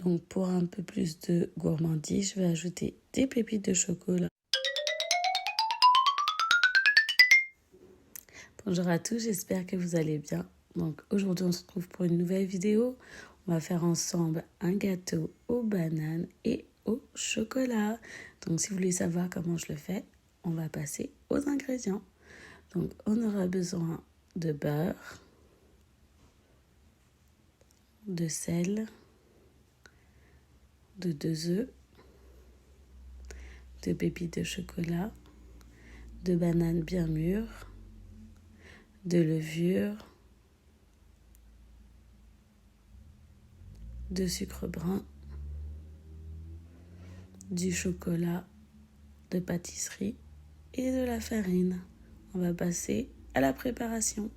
Donc pour un peu plus de gourmandise, je vais ajouter des pépites de chocolat. Bonjour à tous, j'espère que vous allez bien. Donc aujourd'hui on se retrouve pour une nouvelle vidéo. On va faire ensemble un gâteau aux bananes et au chocolat. Donc si vous voulez savoir comment je le fais, on va passer aux ingrédients. Donc on aura besoin de beurre, de sel, de 2 œufs, de pépites de chocolat, de bananes bien mûres, de levure, de sucre brun, du chocolat, de pâtisserie et de la farine. On va passer à la préparation.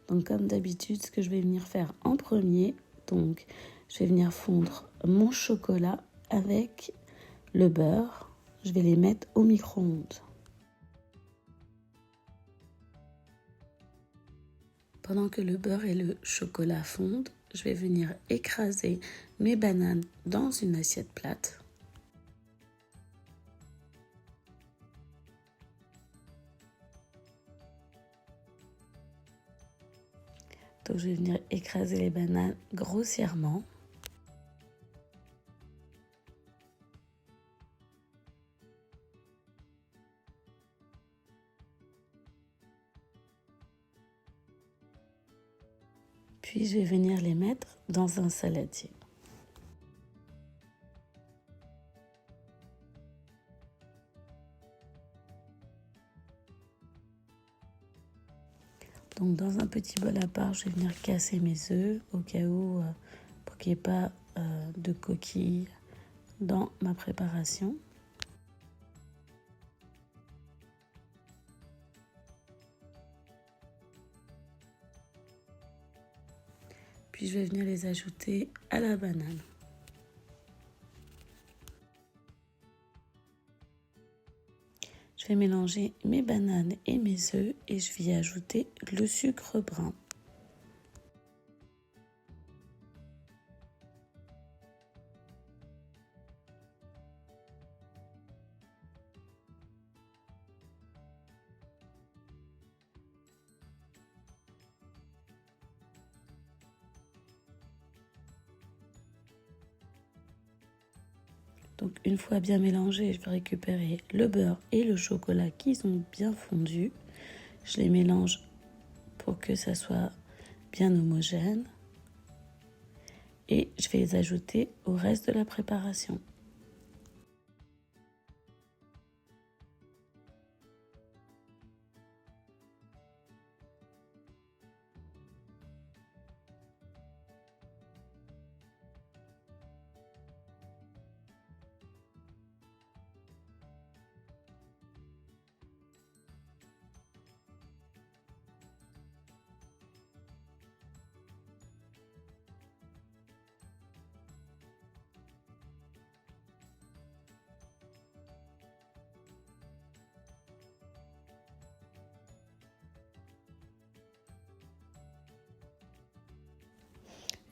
Donc comme d'habitude, ce que je vais venir faire en premier, donc je vais venir fondre mon chocolat avec le beurre. Je vais les mettre au micro-ondes. Pendant que le beurre et le chocolat fondent, je vais venir écraser mes bananes dans une assiette plate. Donc je vais venir écraser les bananes grossièrement. Puis je vais venir les mettre dans un saladier. Donc dans un petit bol à part, je vais venir casser mes œufs au cas où pour qu'il n'y ait pas de coquilles dans ma préparation. Puis je vais venir les ajouter à la banane. Je vais mélanger mes bananes et mes œufs et je vais y ajouter le sucre brun. Donc une fois bien mélangé, je vais récupérer le beurre et le chocolat qui sont bien fondus. Je les mélange pour que ça soit bien homogène. Et je vais les ajouter au reste de la préparation.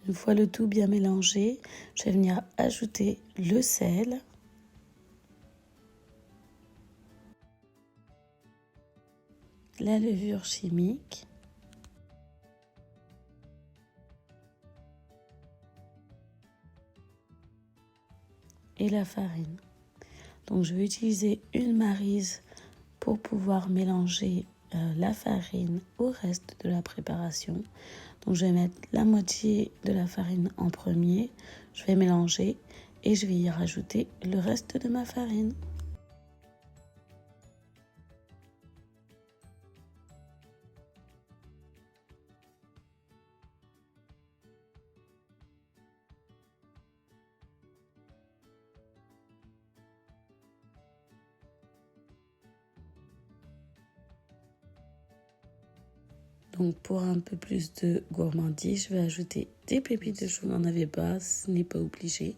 Une fois le tout bien mélangé, je vais venir ajouter le sel, la levure chimique et la farine. Donc je vais utiliser une maryse pour pouvoir mélanger la farine au reste de la préparation. Donc je vais mettre la moitié de la farine en premier, je vais mélanger et je vais y rajouter le reste de ma farine. Donc pour un peu plus de gourmandise, je vais ajouter des pépites de chocolat. Vous n'en avez pas, ce n'est pas obligé.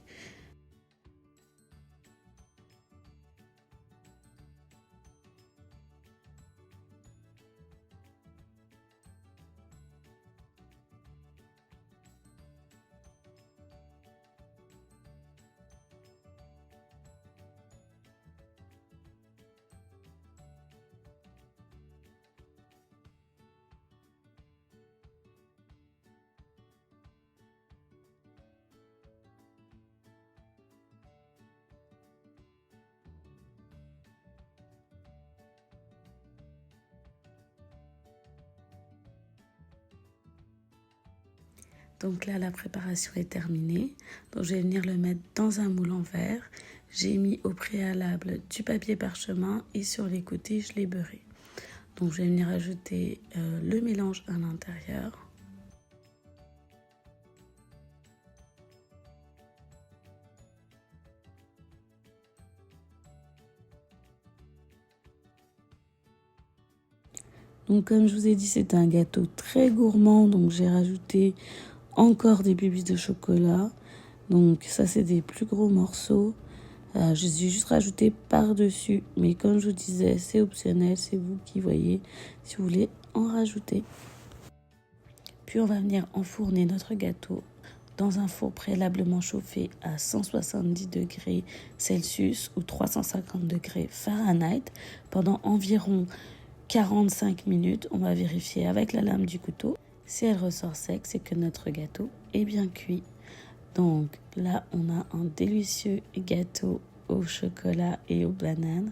Donc là, la préparation est terminée. Donc je vais venir le mettre dans un moule en verre. J'ai mis au préalable du papier parchemin et sur les côtés, je l'ai beurré. Donc je vais venir ajouter le mélange à l'intérieur. Donc comme je vous ai dit, c'est un gâteau très gourmand. Donc j'ai rajouté encore des bibis de chocolat. Donc ça, c'est des plus gros morceaux. Je les ai juste rajoutés par-dessus. Mais comme je vous disais, c'est optionnel. C'est vous qui voyez si vous voulez en rajouter. Puis on va venir enfourner notre gâteau dans un four préalablement chauffé à 170 degrés Celsius ou 350 degrés Fahrenheit pendant environ 45 minutes. On va vérifier avec la lame du couteau. Si elle ressort sec, c'est que notre gâteau est bien cuit. Donc là, on a un délicieux gâteau au chocolat et aux bananes.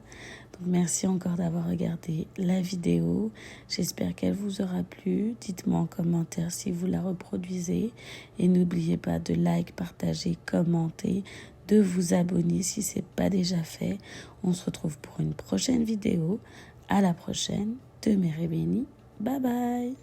Donc merci encore d'avoir regardé la vidéo. J'espère qu'elle vous aura plu. Dites-moi en commentaire si vous la reproduisez. Et n'oubliez pas de like, partager, commenter, de vous abonner si ce n'est pas déjà fait. On se retrouve pour une prochaine vidéo. À la prochaine. Demeurez bénis. Bye bye.